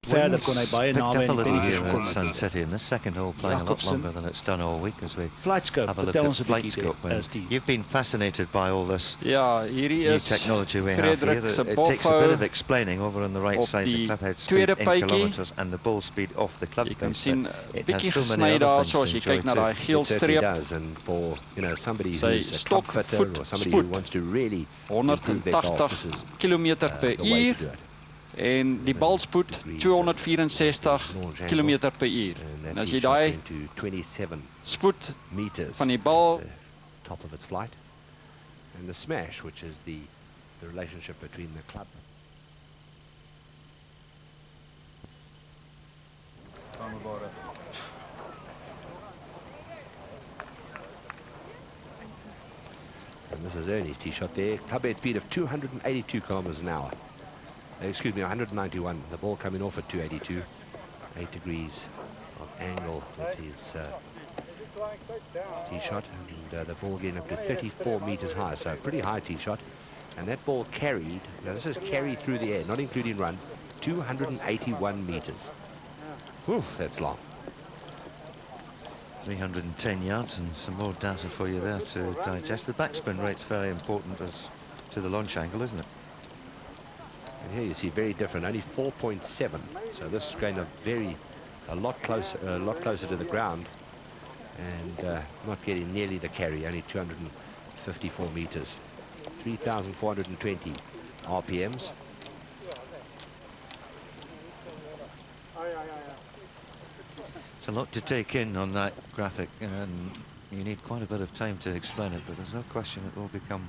Verder kon hij baie naby a in die little pen here gekom at Sun het. City, and the second hole playing a lot Jacobsen. longer than it's done all week as we FlightScope, have a look vertel at ons 'n bietjie FlightScope. daar, is die. You've been fascinated by all this Ja, hierdie new is technology we have here. Frederik se It takes a bit bophou of explaining over on the right op side, the die clubhead speed tweede in puitjie. kilometers and the ball speed off the club Jy kan face, sien but it bietjie has so many gesny other daar things soos to jy enjoy kyk na too. daai geel It certainly streep. does, and for somebody Sy who's a club fitter stokvoet or somebody spoed who wants to really improve their golf, 180 this is km per the way uur to do it. en die balspoed 264 km per uur. En as jy daai to 27 spoed meters van die bal, at the top of its flight, and the smash, which is the relationship between the club. And this is Ernie's tee shot there. Clubhead speed of 282 kilometers an hour. Excuse me, 191. The ball coming off at 282. 8 degrees of angle with his tee shot, and the ball getting up to 34 meters high, so a pretty high tee shot. And that ball carried, now this is carried through the air, not including run, 281 meters. Whew, that's long. 310 yards and some more data for you there to digest. The backspin rate's very important as to the launch angle, isn't it? And here you see very different, only 4.7. So this is going a lot closer to the ground, and not getting nearly the carry, only 254 meters, 3,420 RPMs. It's a lot to take in on that graphic, and you need quite a bit of time to explain it, but there's no question it will become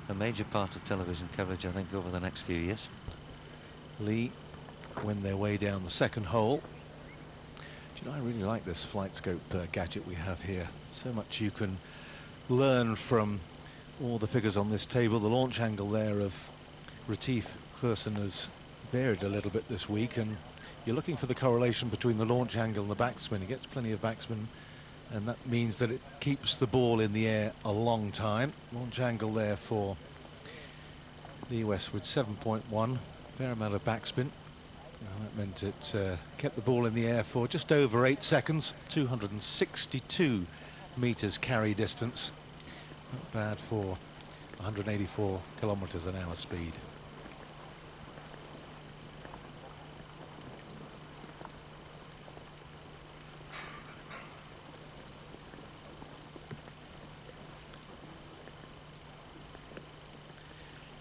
a major part of television coverage, I think, over the next few years. Lee win their way down the second hole. Do you know, I really like this FlightScope gadget we have here. So much you can learn from all the figures on this table. The launch angle there of Retief Goosen has varied a little bit this week, and you're looking for the correlation between the launch angle and the backspin. He gets plenty of backspin, and that means that it keeps the ball in the air a long time. Launch angle there for Lee Westwood, 7.1. Fair amount of backspin. Well, that meant it kept the ball in the air for just over 8 seconds. 262 meters carry distance. Not bad for 184 kilometers an hour speed.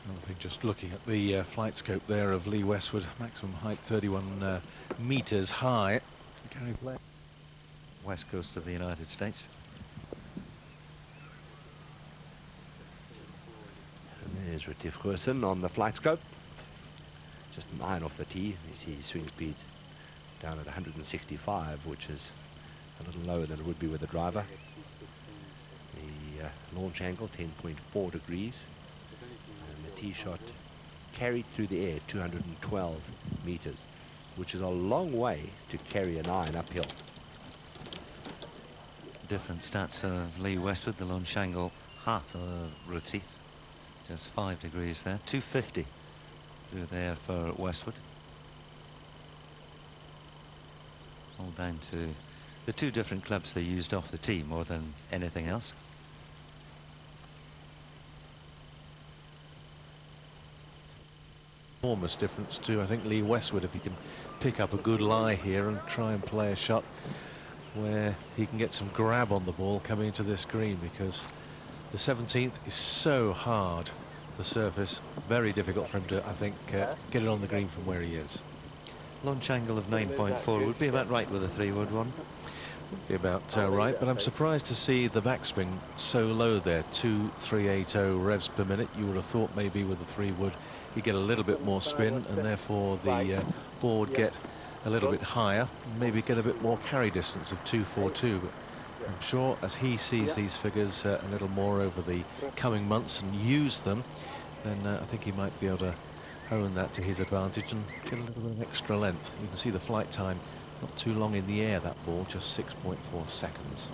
I think just looking at the FlightScope there of Lee Westwood, maximum height 31 meters high. West coast of the United States. And there's Retief Goosen on the FlightScope. Just an iron off the tee. You see his swing speed down at 165, which is a little lower than it would be with a driver. The launch angle, 10.4 degrees. And the tee shot carried through the air, 212 meters, which is a long way to carry an iron uphill. Different stats of Lee Westwood, the launch angle half of Retief, just 5 degrees there, 250 through there for Westwood. All down to the two different clubs they used off the tee more than anything else. Enormous difference too. I think Lee Westwood, if he can pick up a good lie here and try and play a shot where he can get some grab on the ball coming into this green, because the 17th is so hard, the surface, very difficult for him to, I think, get it on the green from where he is. Launch angle of 9.4 would be about right with a 3-wood one. Would be about right, but I'm surprised to see the backspin so low there, 2,380 revs per minute. You would have thought maybe with the 3-wood you get a little bit more spin, and therefore the ball would get a little bit higher, maybe get a bit more carry distance of 242. But I'm sure as he sees these figures a little more over the coming months and use them, then I think he might be able to hone that to his advantage and get a little bit of extra length. You can see the flight time not too long in the air, that ball, just 6.4 seconds.